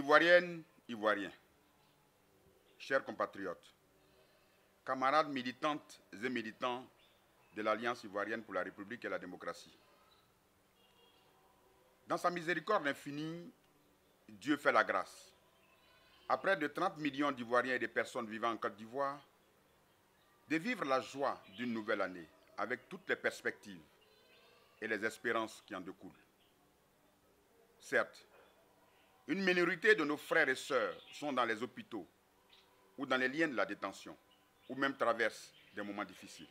Ivoiriennes, Ivoiriens, chers compatriotes, camarades militantes et militants de l'Alliance ivoirienne pour la République et la démocratie. Dans sa miséricorde infinie, Dieu fait la grâce. À près de 30 millions d'Ivoiriens et de personnes vivant en Côte d'Ivoire, de vivre la joie d'une nouvelle année avec toutes les perspectives et les espérances qui en découlent. Certes, une minorité de nos frères et sœurs sont dans les hôpitaux ou dans les liens de la détention, ou même traversent des moments difficiles.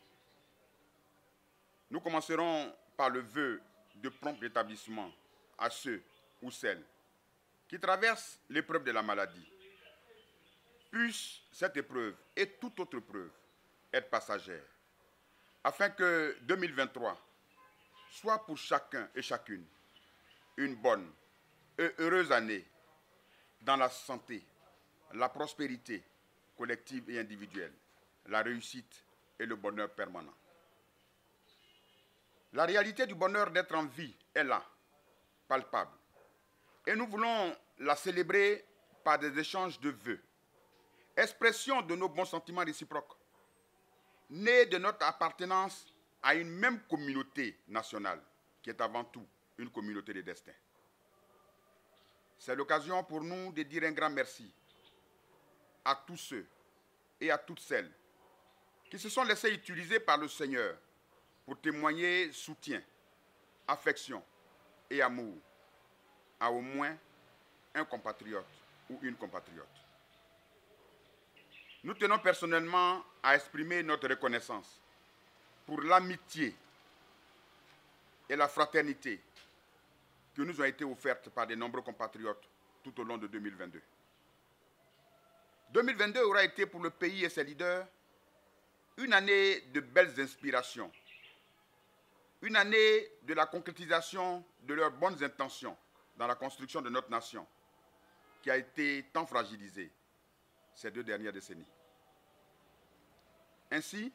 Nous commencerons par le vœu de prompt rétablissement à ceux ou celles qui traversent l'épreuve de la maladie. Puisse cette épreuve et toute autre épreuve être passagère, afin que 2023 soit pour chacun et chacune une bonne et heureuse année dans la santé, la prospérité collective et individuelle, la réussite et le bonheur permanent. La réalité du bonheur d'être en vie est là, palpable. Et nous voulons la célébrer par des échanges de vœux, expression de nos bons sentiments réciproques, nés de notre appartenance à une même communauté nationale, qui est avant tout une communauté de destin. C'est l'occasion pour nous de dire un grand merci à tous ceux et à toutes celles qui se sont laissés utiliser par le Seigneur pour témoigner soutien, affection et amour à au moins un compatriote ou une compatriote. Nous tenons personnellement à exprimer notre reconnaissance pour l'amitié et la fraternité qui nous ont été offertes par de nombreux compatriotes tout au long de 2022. 2022 aura été pour le pays et ses leaders une année de belles inspirations, une année de la concrétisation de leurs bonnes intentions dans la construction de notre nation, qui a été tant fragilisée ces 2 dernières décennies. Ainsi,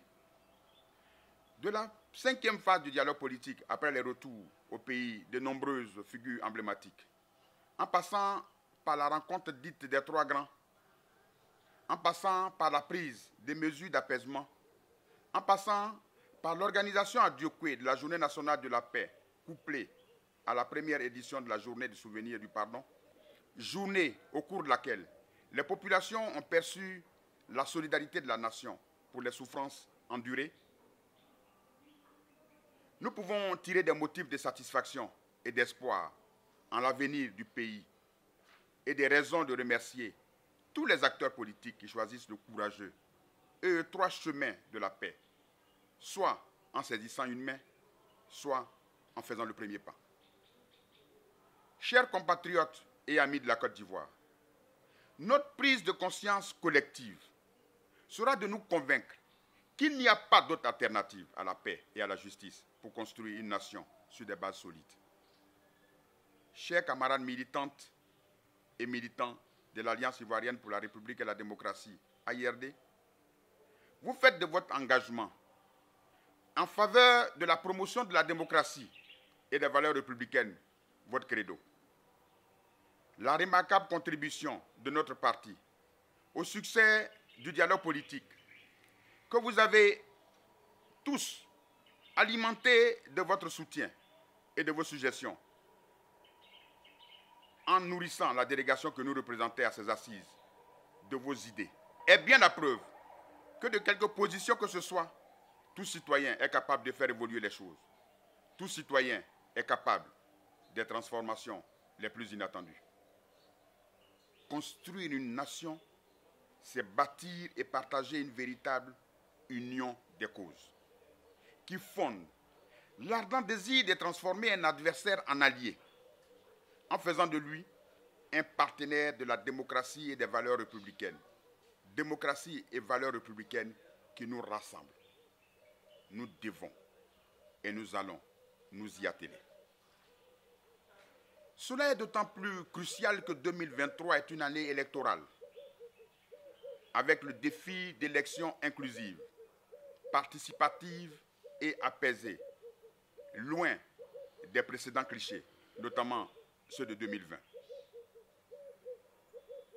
de la 5e phase du dialogue politique, après les retours au pays de nombreuses figures emblématiques, en passant par la rencontre dite des 3 grands, en passant par la prise des mesures d'apaisement, en passant par l'organisation à Diokoué de la Journée nationale de la paix, couplée à la première édition de la Journée du souvenir et du pardon, journée au cours de laquelle les populations ont perçu la solidarité de la nation pour les souffrances endurées, nous pouvons tirer des motifs de satisfaction et d'espoir en l'avenir du pays et des raisons de remercier tous les acteurs politiques qui choisissent le courageux et étroit chemin de la paix, soit en saisissant une main, soit en faisant le premier pas. Chers compatriotes et amis de la Côte d'Ivoire, notre prise de conscience collective sera de nous convaincre qu'il n'y a pas d'autre alternative à la paix et à la justice pour construire une nation sur des bases solides. Chers camarades militantes et militants de l'Alliance ivoirienne pour la République et la démocratie, AIRD, vous faites de votre engagement en faveur de la promotion de la démocratie et des valeurs républicaines votre credo. La remarquable contribution de notre parti au succès du dialogue politique que vous avez tous alimenté de votre soutien et de vos suggestions en nourrissant la délégation que nous représentons à ces assises de vos idées, est bien la preuve que de quelque position que ce soit, tout citoyen est capable de faire évoluer les choses. Tout citoyen est capable des transformations les plus inattendues. Construire une nation, c'est bâtir et partager une véritable union des causes, qui fonde l'ardent désir de transformer un adversaire en allié, en faisant de lui un partenaire de la démocratie et des valeurs républicaines. Démocratie et valeurs républicaines qui nous rassemblent. Nous devons et nous allons nous y atteler. Cela est d'autant plus crucial que 2023 est une année électorale, avec le défi d'élections inclusives, participatives et apaisées, loin des précédents clichés, notamment ceux de 2020.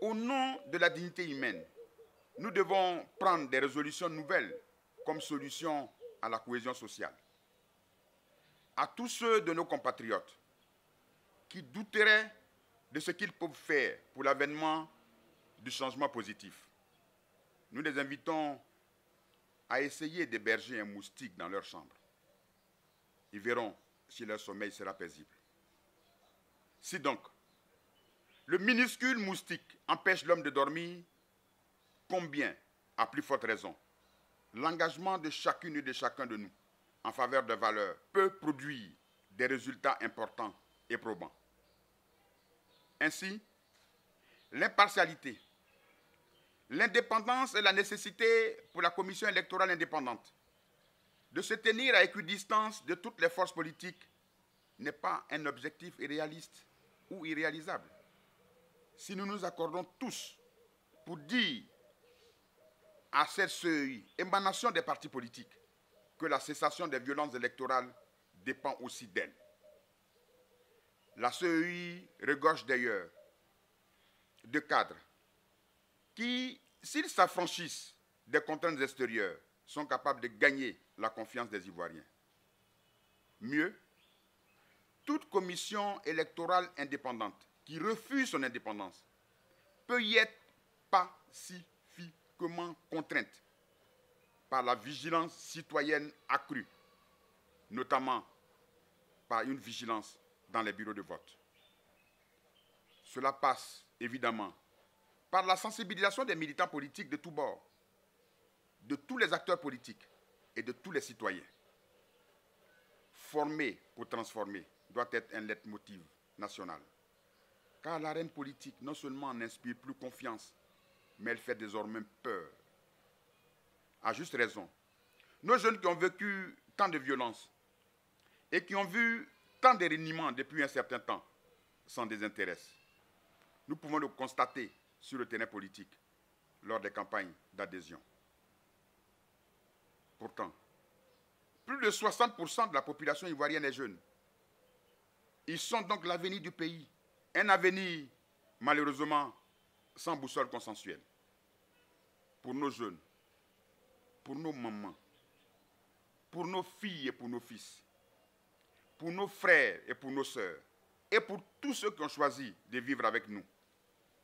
Au nom de la dignité humaine, nous devons prendre des résolutions nouvelles comme solution à la cohésion sociale. À tous ceux de nos compatriotes qui douteraient de ce qu'ils peuvent faire pour l'avènement du changement positif, nous les invitons à essayer d'héberger un moustique dans leur chambre. Ils verront si leur sommeil sera paisible. Si donc, le minuscule moustique empêche l'homme de dormir, combien, à plus forte raison, l'engagement de chacune et de chacun de nous en faveur de valeurs peut produire des résultats importants et probants. Ainsi, l'impartialité, l'indépendance et la nécessité pour la commission électorale indépendante de se tenir à équidistance de toutes les forces politiques n'est pas un objectif irréaliste ou irréalisable. Si nous nous accordons tous pour dire à cette seuil, émanation des partis politiques, que la cessation des violences électorales dépend aussi d'elle. La CEI regorge d'ailleurs de cadres qui, s'ils s'affranchissent des contraintes extérieures, sont capables de gagner la confiance des Ivoiriens. Mieux, toute commission électorale indépendante qui refuse son indépendance peut y être pacifiquement contrainte par la vigilance citoyenne accrue, notamment par une vigilance dans les bureaux de vote. Cela passe évidemment par la sensibilisation des militants politiques de tous bords, de tous les acteurs politiques et de tous les citoyens. Former pour transformer doit être un leitmotiv national. Car l'arène politique non seulement n'inspire plus confiance, mais elle fait désormais peur. À juste raison, nos jeunes qui ont vécu tant de violences et qui ont vu tant de reniements depuis un certain temps s'en désintéressent. Nous pouvons le constater sur le terrain politique lors des campagnes d'adhésion. Pourtant, plus de 60% de la population ivoirienne est jeune. Ils sont donc l'avenir du pays, un avenir malheureusement sans boussole consensuelle. Pour nos jeunes, pour nos mamans, pour nos filles et pour nos fils, pour nos frères et pour nos sœurs, et pour tous ceux qui ont choisi de vivre avec nous,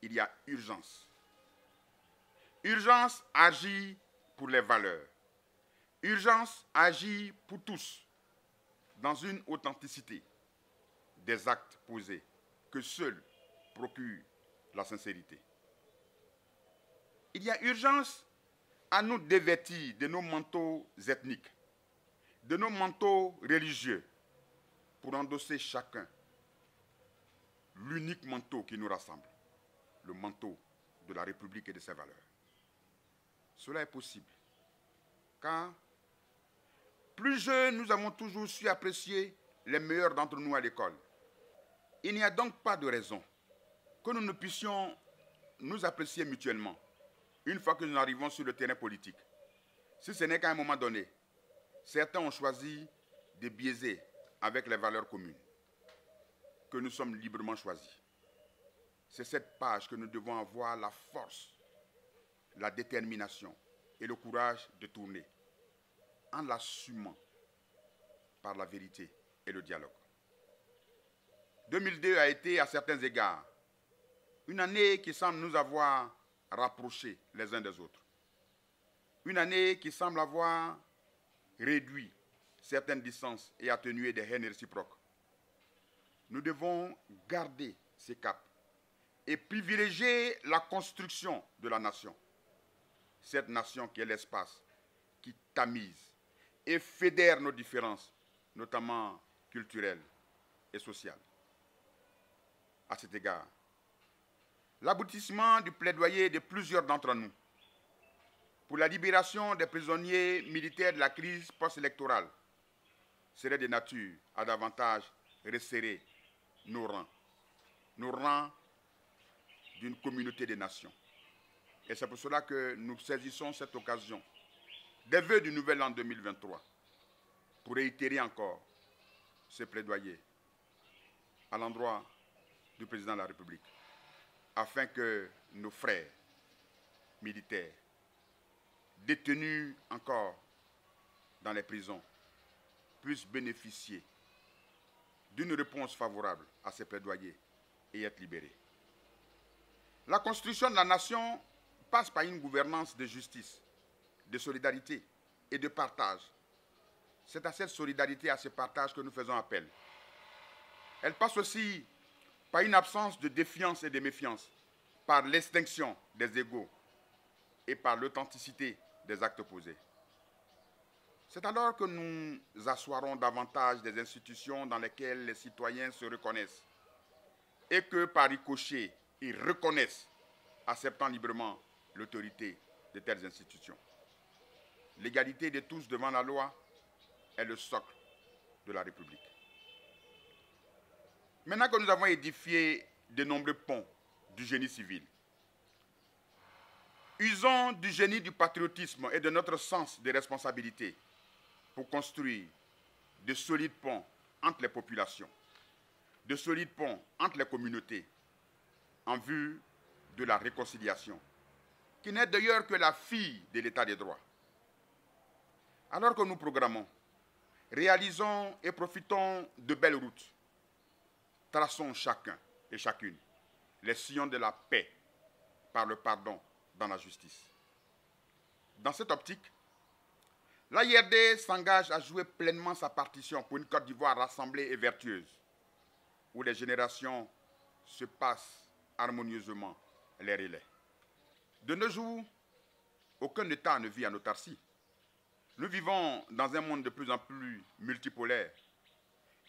il y a urgence. Urgence à agir pour les valeurs. Urgence à agir pour tous, dans une authenticité des actes posés que seul procure la sincérité. Il y a urgence à nous dévêtir de nos manteaux ethniques, de nos manteaux religieux, pour endosser chacun l'unique manteau qui nous rassemble, le manteau de la République et de ses valeurs. Cela est possible, car plus jeunes, nous avons toujours su apprécier les meilleurs d'entre nous à l'école. Il n'y a donc pas de raison que nous ne puissions nous apprécier mutuellement une fois que nous arrivons sur le terrain politique. Si ce n'est qu'à un moment donné, certains ont choisi de biaiser avec les valeurs communes que nous sommes librement choisis. C'est cette page que nous devons avoir la force, la détermination et le courage de tourner en l'assumant par la vérité et le dialogue. 2002 a été, à certains égards, une année qui semble nous avoir rapprochés les uns des autres. Une année qui semble avoir réduit certaines distances et atténué des haines réciproques. Nous devons garder ces caps et privilégier la construction de la nation. Cette nation qui est l'espace qui tamise et fédère nos différences, notamment culturelles et sociales. À cet égard, l'aboutissement du plaidoyer de plusieurs d'entre nous pour la libération des prisonniers militaires de la crise post-électorale serait de nature à davantage resserrer nos rangs d'une communauté des nations. Et c'est pour cela que nous saisissons cette occasion des vœux du nouvel an 2023 pour réitérer encore ce plaidoyer à l'endroit du président de la République. afin que nos frères militaires, détenus encore dans les prisons, puissent bénéficier d'une réponse favorable à ces plaidoyers et être libérés. La construction de la nation passe par une gouvernance de justice, de solidarité et de partage. C'est à cette solidarité, à ce partage que nous faisons appel. Elle passe aussi par une absence de défiance et de méfiance, par l'extinction des égos et par l'authenticité des actes posés. C'est alors que nous asseoirons davantage des institutions dans lesquelles les citoyens se reconnaissent et que, par ricochet, ils reconnaissent, acceptant librement l'autorité de telles institutions. L'égalité de tous devant la loi est le socle de la République. Maintenant que nous avons édifié de nombreux ponts du génie civil, usons du génie du patriotisme et de notre sens des responsabilités pour construire de solides ponts entre les populations, de solides ponts entre les communautés, en vue de la réconciliation, qui n'est d'ailleurs que la fille de l'état des droits. Alors que nous programmons, réalisons et profitons de belles routes, traçons chacun et chacune les sillons de la paix par le pardon dans la justice. Dans cette optique, l'AIRD s'engage à jouer pleinement sa partition pour une Côte d'Ivoire rassemblée et vertueuse, où les générations se passent harmonieusement les relais. De nos jours, aucun État ne vit en autarcie. Nous vivons dans un monde de plus en plus multipolaire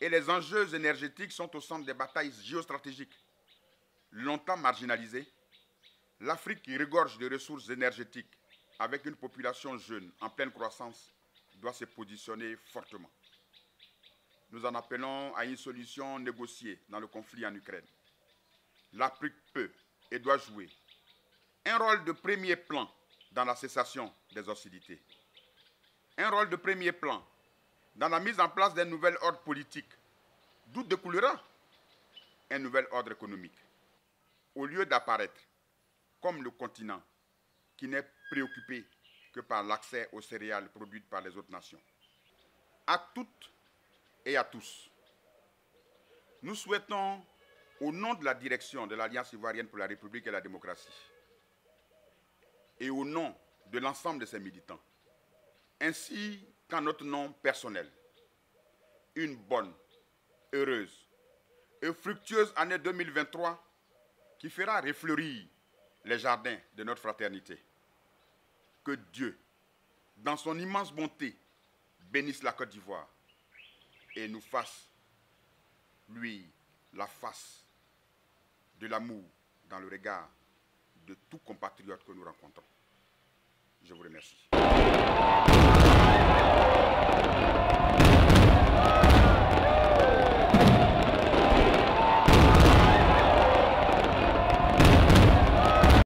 et les enjeux énergétiques sont au centre des batailles géostratégiques. Longtemps marginalisée, l'Afrique qui regorge de ressources énergétiques avec une population jeune en pleine croissance doit se positionner fortement. Nous en appelons à une solution négociée dans le conflit en Ukraine. L'Afrique peut et doit jouer un rôle de premier plan dans la cessation des hostilités. Un rôle de premier plan dans la mise en place d'un nouvel ordre politique, d'où découlera un nouvel ordre économique. Au lieu d'apparaître comme le continent qui n'est préoccupé que par l'accès aux céréales produites par les autres nations. À toutes et à tous, nous souhaitons, au nom de la direction de l'Alliance ivoirienne pour la République et la démocratie, et au nom de l'ensemble de ses militants, ainsi qu'en notre nom personnel, une bonne, heureuse et fructueuse année 2023 qui fera refleurir les jardins de notre fraternité. Que Dieu, dans son immense bonté, bénisse la Côte d'Ivoire et nous fasse, lui, la face de l'amour dans le regard de tout compatriote que nous rencontrons. Je vous remercie.